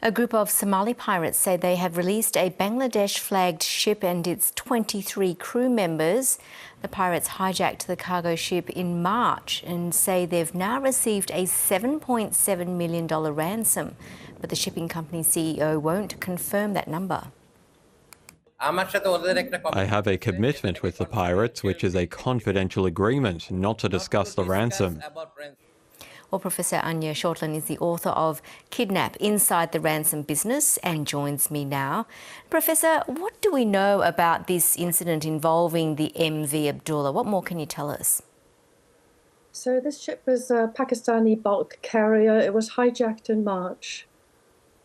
A group of Somali pirates say they have released a Bangladesh-flagged ship and its 23 crew members. The pirates hijacked the cargo ship in March and say they've now received a $7.7 million ransom. But the shipping company's CEO won't confirm that number. I have a commitment with the pirates, which is a confidential agreement not to discuss the ransom. Well, Professor Anja Shortland is the author of Kidnap Inside the Ransom Business and joins me now. Professor, what do we know about this incident involving the MV Abdullah? What more can you tell us? So this ship was a Pakistani bulk carrier. It was hijacked in March.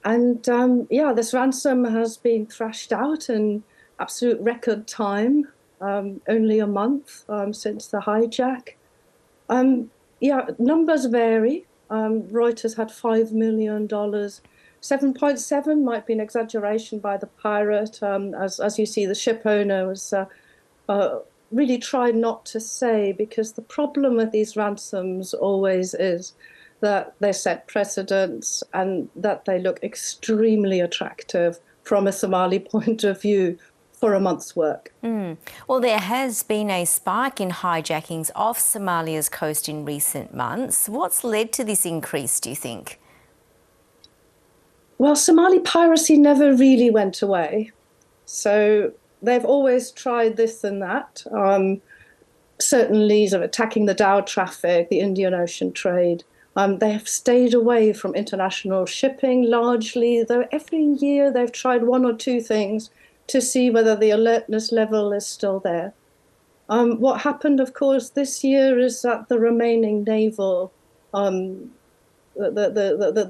And this ransom has been thrashed out in absolute record time, only a month since the hijack. Numbers vary. Reuters had $5 million. 7.7 might be an exaggeration by the pirate. As you see, the ship owner was really tried not to say, because the problem with these ransoms always is that they set precedents and that they look extremely attractive from a Somali point of view for a month's work. Well, there has been a spike in hijackings off Somalia's coast in recent months. What's led to this increase, do you think? Well, Somali piracy never really went away. So they've always tried this and that. Certainly sort of attacking the Dow traffic, the Indian Ocean trade. They have stayed away from international shipping largely, though every year they've tried one or two things to see whether the alertness level is still there. What happened, of course, this year is that the remaining naval, the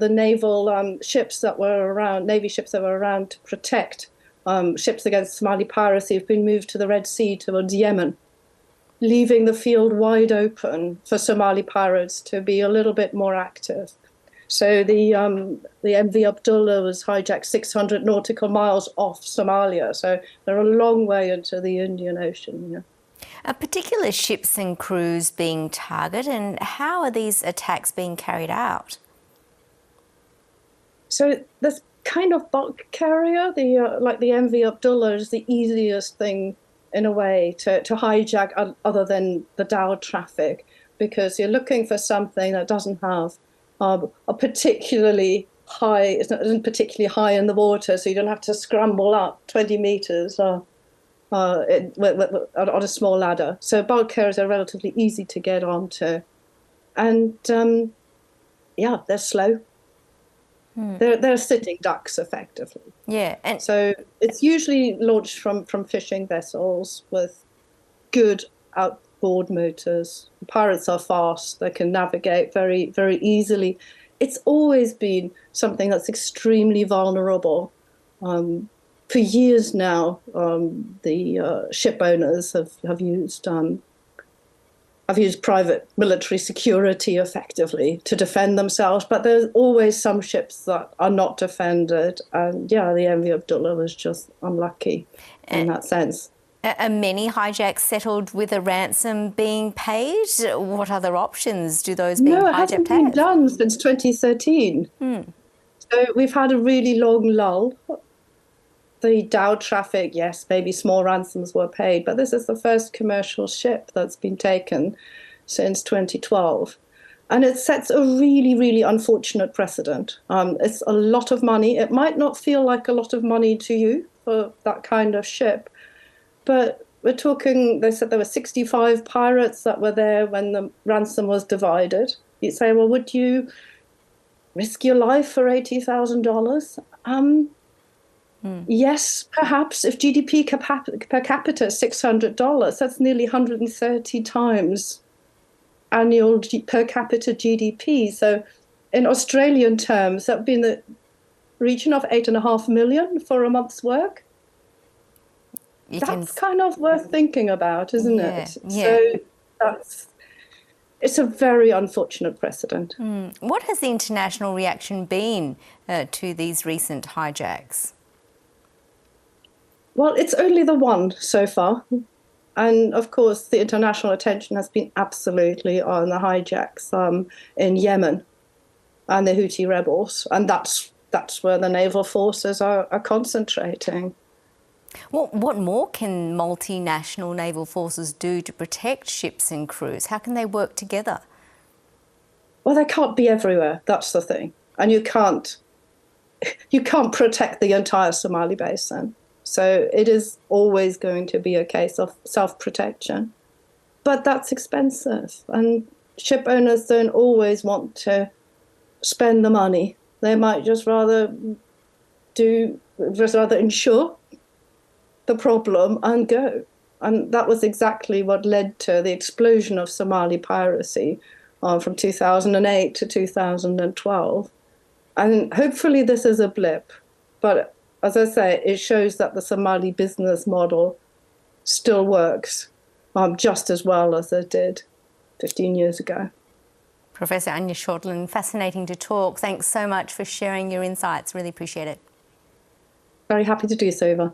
naval ships that were around, Navy ships that were around to protect ships against Somali piracy have been moved to the Red Sea towards Yemen, leaving the field wide open for Somali pirates to be a little bit more active. So the MV Abdullah was hijacked 600 nautical miles off Somalia. So they're a long way into the Indian Ocean. Yeah. Are particular ships and crews being targeted, and how are these attacks being carried out? So this kind of bulk carrier, like the MV Abdullah, is the easiest thing in a way to hijack other than the Dow traffic, because you're looking for something that doesn't have a particularly high, it isn't particularly high in the water, so you don't have to scramble up 20 meters on a small ladder. So bulk carriers are relatively easy to get onto. And they're slow. They're sitting ducks, effectively. Yeah. And so it's usually launched from fishing vessels with good outboard motors. Pirates are fast. They can navigate very, very easily. It's always been something that's extremely vulnerable. For years now, the ship owners have used private military security effectively to defend themselves, but there's always some ships that are not defended. And the MV Abdullah was just unlucky in that sense. Are many hijacks settled with a ransom being paid? What other options do those being hijacked have? No, it hasn't been done since 2013. So we've had a really long lull. The Dow traffic, yes, maybe small ransoms were paid, but this is the first commercial ship that's been taken since 2012. And it sets a really, really unfortunate precedent. It's a lot of money. It might not feel like a lot of money to you for that kind of ship, but we're talking, they said there were 65 pirates that were there when the ransom was divided. You'd say, well, would you risk your life for $80,000? Yes, perhaps. If GDP per capita is $600, that's nearly 130 times annual per capita GDP. So in Australian terms, that would be in the region of $8.5 million for a month's work. That's kind of worth thinking about, isn't it? Yeah. So it's a very unfortunate precedent. What has the international reaction been to these recent hijacks? Well, it's only the one so far. And of course, the international attention has been absolutely on the hijacks in Yemen and the Houthi rebels. And that's that's where the naval forces are concentrating. What more can multinational naval forces do to protect ships and crews? How can they work together? Well, they can't be everywhere. That's the thing. And you can't protect the entire Somali basin. So it is always going to be a case of self-protection. But that's expensive. And ship owners don't always want to spend the money. They might just rather insure the problem and go. And that was exactly what led to the explosion of Somali piracy from 2008 to 2012. And hopefully this is a blip. But as I say, it shows that the Somali business model still works just as well as it did 15 years ago. Professor Anja Shortland, fascinating to talk. Thanks so much for sharing your insights. Really appreciate it. Very happy to do so, Yvonne.